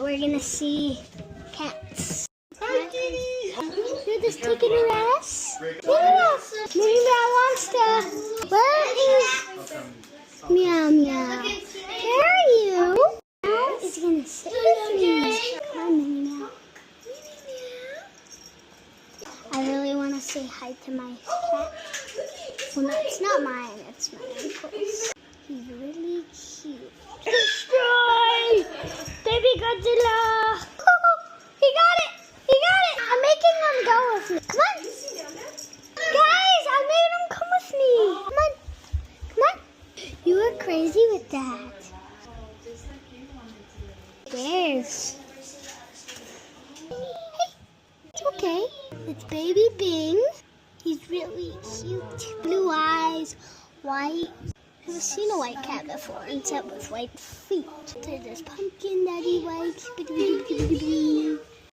We're gonna see cats. You're just taking a rest? Yeah. Maybe Meow wants to. Where is Meow Meow? Where are you? Meow is gonna sit with me. Come on, Minnie Meow. I really want to say hi to my cat. Well, no, it's not mine. It's my uncle's. He's really cute. Destroy! Baby Godzilla! He got it! He got it! I'm making them go with me. Come on! Guys, I made them come with me. Come on. Come on. You were crazy with that. Bears. Hey, it's okay. It's baby Bing. He's really cute. Blue eyes, white. I've never seen a white cat before, except with white feet. There's this pumpkin that he likes.